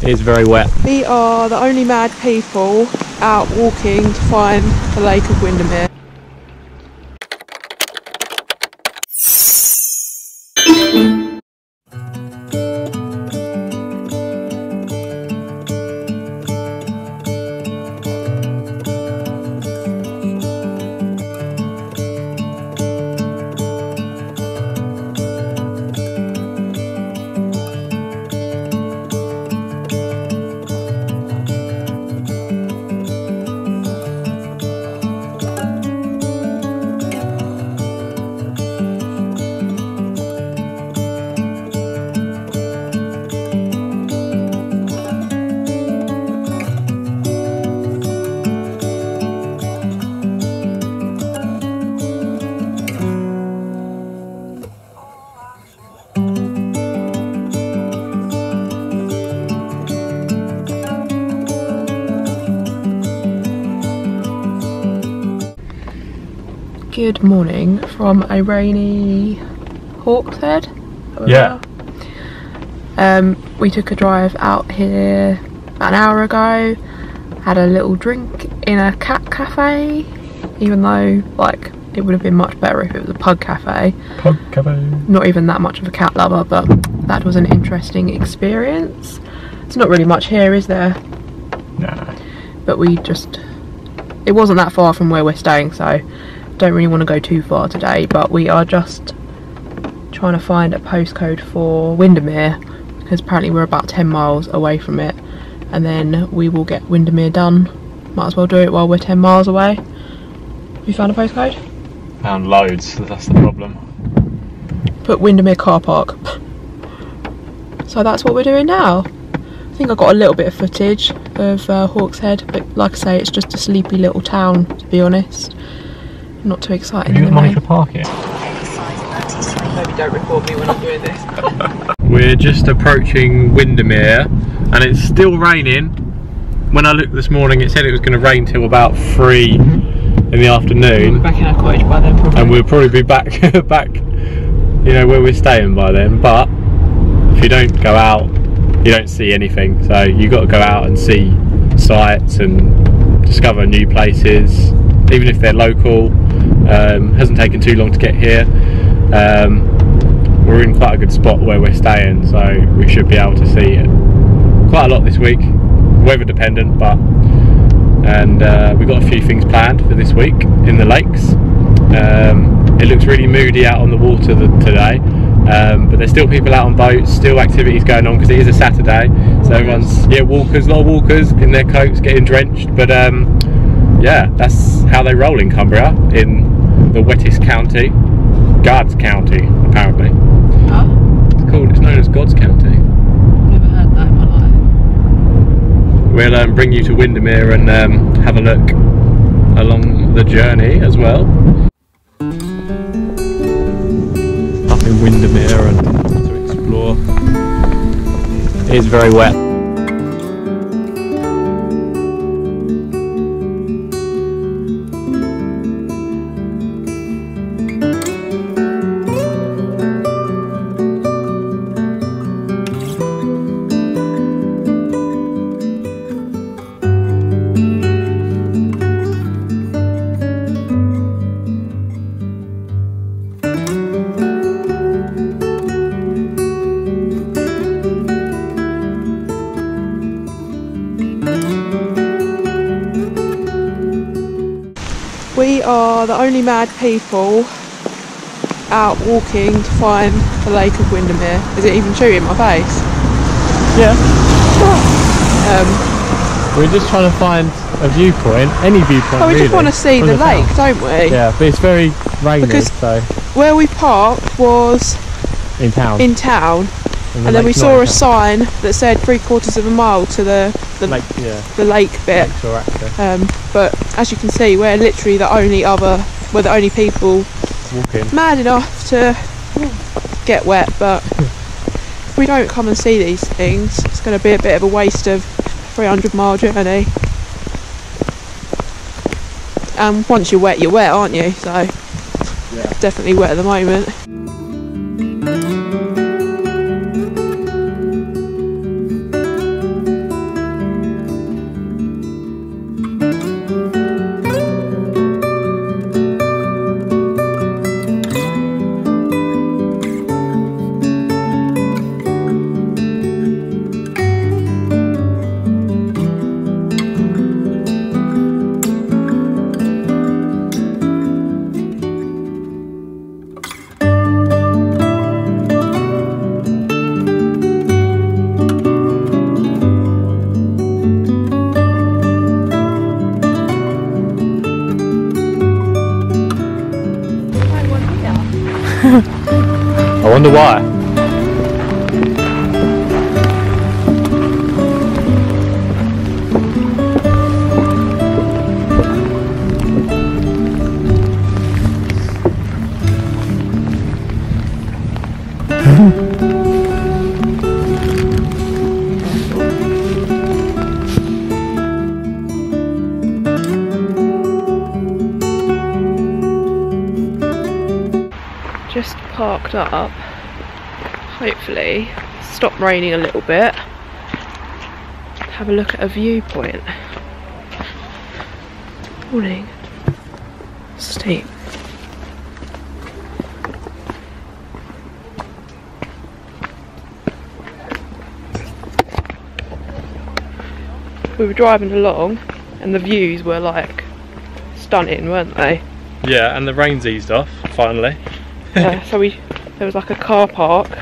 It's very wet. We are the only mad people out walking to find the lake of Windemere. Good morning from a rainy Hawkshead. Yeah. We took a drive out here about an hour ago, had a little drink in a cat cafe, even though like it would have been much better if it was a pug cafe. Pug cafe. Not even that much of a cat lover, but that was an interesting experience. There's not really much here, is there? Nah. But it wasn't that far from where we're staying, so don't really want to go too far today, but we are just trying to find a postcode for Windemere because apparently we're about 10 miles away from it, and then we will get Windemere done. Might as well do it while we're 10 miles away. Have you found a postcode? Found loads, that's the problem. Put Windemere car park. So that's what we're doing now. I think I got a little bit of footage of Hawkshead, but like I say, it's just a sleepy little town, to be honest. Not too exciting. Have you got money for parking? Maybe don't record me when I'm doing this. We're just approaching Windemere and it's still raining. When I looked this morning it said it was going to rain till about 3 in the afternoon. We'll be back in our cottage by then probably. And we'll probably be back you know, where we're staying by then, but if you don't go out you don't see anything, so you've got to go out and see sights and discover new places, even if they're local. Hasn't taken too long to get here. We're in quite a good spot where we're staying, so we should be able to see it quite a lot this week, weather dependent, but we've got a few things planned for this week in the lakes. It looks really moody out on the water today, but there's still people out on boats, still activities going on because it is a Saturday, so everyone's, a lot of walkers in their coats getting drenched, but yeah, that's how they roll in Cumbria, in the wettest county, God's County, apparently. Oh? It's known as God's County. Never heard that in my life. We'll bring you to Windemere and have a look along the journey as well. Up in Windemere and to explore. It is very wet. We are the only mad people out walking to find the lake of Windemere. Is it even shooting my face? Yeah. We're just trying to find a viewpoint, any viewpoint. Oh, we really, just want to see the lake, don't we? Yeah, but it's very rainy, because so where we parked was in town. And then we saw a sign that said 3/4 of a mile to the lake, the lake bit. Lakeshore access. But as you can see, we're literally the only people walking. mad enough to get wet. But if we don't come and see these things, it's going to be a bit of a waste of 300-mile journey. And once you're wet, aren't you? So yeah, definitely wet at the moment. wonder why. Just parked up, hopefully stop raining a little bit, have a look at a viewpoint. Morning. Steep. We were driving along and the views were like stunning, weren't they? Yeah, and the rain's eased off finally. So there was like a car park,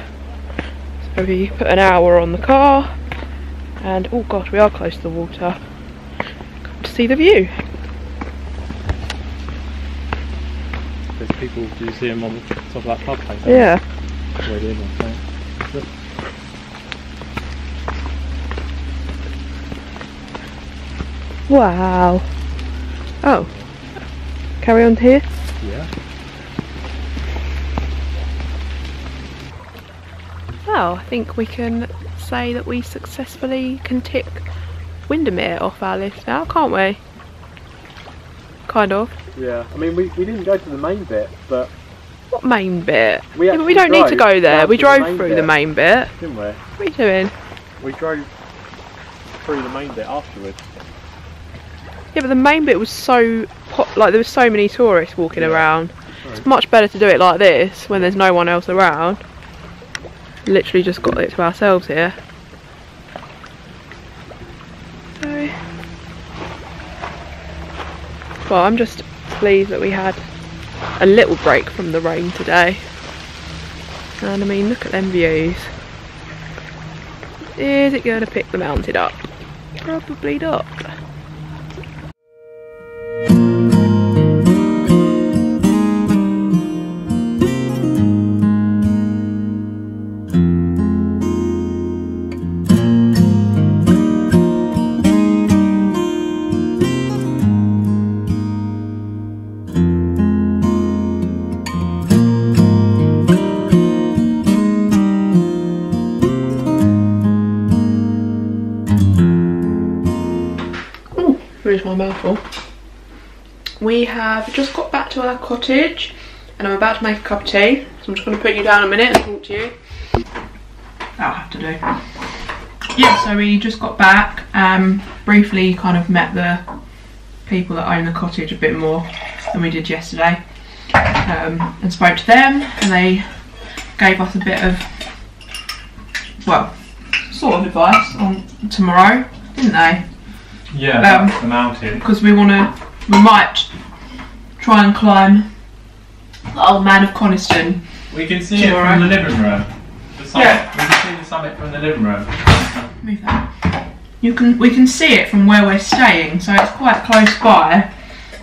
so we put an hour on the car, and oh gosh, we are close to the water. Come to see the view. There's people, do you see them on the top of that pub place? Yeah. Wow. Oh, carry on here? Yeah. Well, I think we can say that we successfully can tick Windemere off our list now, can't we? Kind of. Yeah, I mean we didn't go to the main bit, but... What main bit? We yeah, but we don't need to go there, we drove through the main bit. Didn't we? What are you doing? We drove through the main bit afterwards. Yeah, but the main bit was so hot, like there was so many tourists walking around. Right. It's much better to do it like this when there's no one else around. Literally just got it to ourselves here. So, well, I'm just pleased that we had a little break from the rain today. And I mean, look at them views. Is it going to pick the mountain up? Probably not. Here's my mouthful. We have just got back to our cottage and I'm about to make a cup of tea, so I'm just going to put you down a minute and talk to you. That'll have to do. Yeah, so we just got back, briefly kind of met the people that own the cottage a bit more than we did yesterday, and spoke to them, and they gave us a bit of, well, sort of advice on tomorrow, didn't they? Yeah, that's the mountain. Because we might try and climb the Old Man of Coniston. We can see tomorrow. It from the living room. The summit. Yeah. We can see the summit from the living room. Move that. We can see it from where we're staying, so it's quite close by.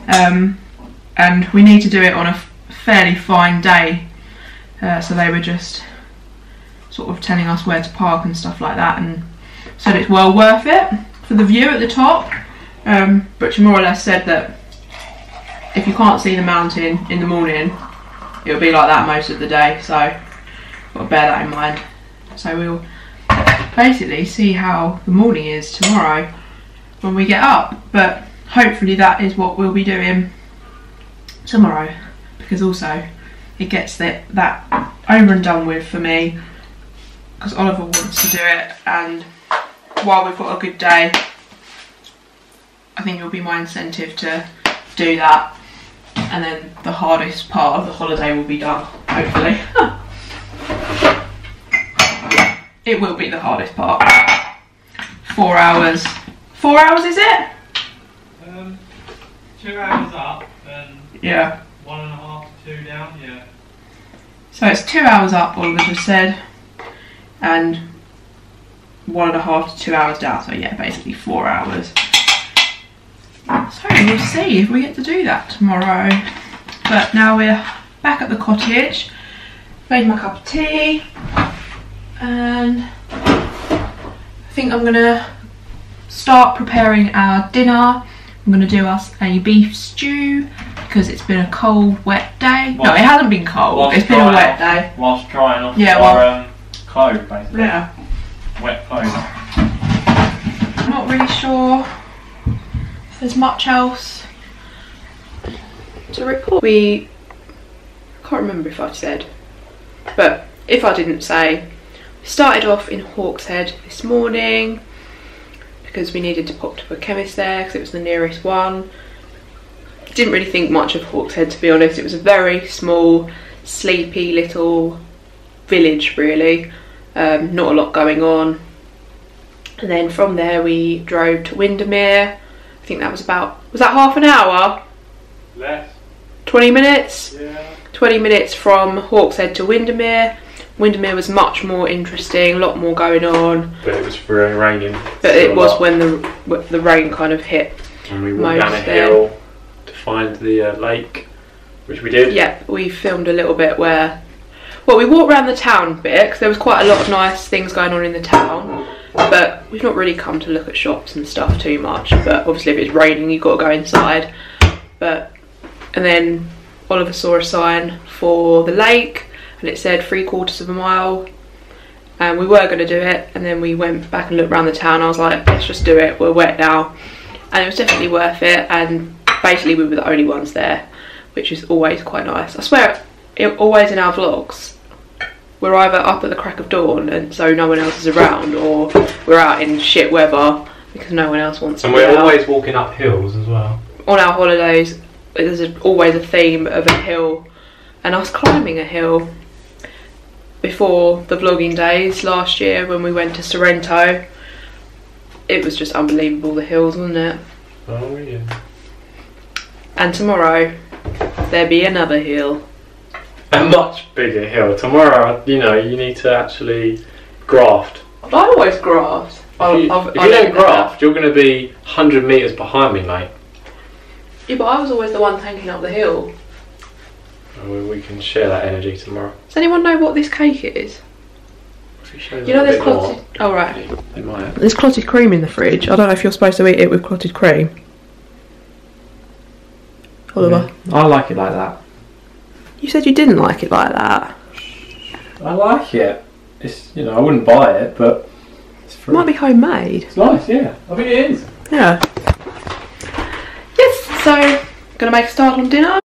And we need to do it on a fairly fine day. So they were just sort of telling us where to park and stuff like that, and said it's well worth it for the view at the top, but she more or less said that if you can't see the mountain in the morning, it'll be like that most of the day, so got to bear that in mind. So we'll basically see how the morning is tomorrow when we get up, but hopefully that is what we'll be doing tomorrow, because also it gets that over and done with for me, because Oliver wants to do it, and while we've got a good day, I think it'll be my incentive to do that, and then the hardest part of the holiday will be done, hopefully. It will be the hardest part. 4 hours. 4 hours, is it? 2 hours up and yeah, 1.5 to 2 down, yeah. So it's 2 hours up, Oliver just said, and 1.5 to 2 hours down, so yeah, basically 4 hours. So we'll see if we get to do that tomorrow. But now we're back at the cottage. Made my cup of tea, and I think I'm gonna start preparing our dinner. I'm gonna do us a beef stew because it's been a cold, wet day. No, it hasn't been cold. It's been a wet day. Whilst drying off clothes, basically. Yeah. Wet clothes. I'm not really sure if there's much else to report. I can't remember if I've said, but if I didn't say, we started off in Hawkshead this morning because we needed to pop to a chemist there because it was the nearest one. Didn't really think much of Hawkshead, to be honest. It was a very small, sleepy little village really, not a lot going on. And then from there we drove to Windemere. I think that was that half an hour? Less. 20 minutes? Yeah. 20 minutes from Hawkshead to Windemere. Windemere was much more interesting, a lot more going on. But it was raining. But it was when the rain kind of hit. And we walked down a hill to find the lake, which we did. Yeah, we filmed a little bit where, well, we walked around the town a bit because there was quite a lot of nice things going on in the town. But we've not really come to look at shops and stuff too much. But obviously if it's raining you've got to go inside. And then Oliver saw a sign for the lake and it said 3/4 of a mile. And we were going to do it, and then we went back and looked around the town. I was like, let's just do it, we're wet now. And it was definitely worth it, and basically we were the only ones there, which is always quite nice. I swear, always in our vlogs, we're either up at the crack of dawn and so no one else is around, or we're out in shit weather because no one else wants to be out. And we're always walking up hills as well. On our holidays, there's always a theme of a hill, and us climbing a hill. Before the vlogging days last year when we went to Sorrento, it was just unbelievable, the hills, wasn't it? Oh yeah. And tomorrow there'll be another hill. A much bigger hill. Tomorrow, you know, you need to actually graft. I always graft. If you don't graft, you're going to be 100 metres behind me, mate. Yeah, but I was always the one tanking up the hill. We can share that energy tomorrow. Does anyone know what this cake is? You know there's clotted... Oh right. They might have. There's clotted cream in the fridge. I don't know if you're supposed to eat it with clotted cream. Oliver? Yeah. I like it like that. You said you didn't like it like that. I like it. It's, you know, I wouldn't buy it, but it's free. It might be homemade. It's nice, yeah. I think it is. Yeah. Yes, so gonna make a start on dinner.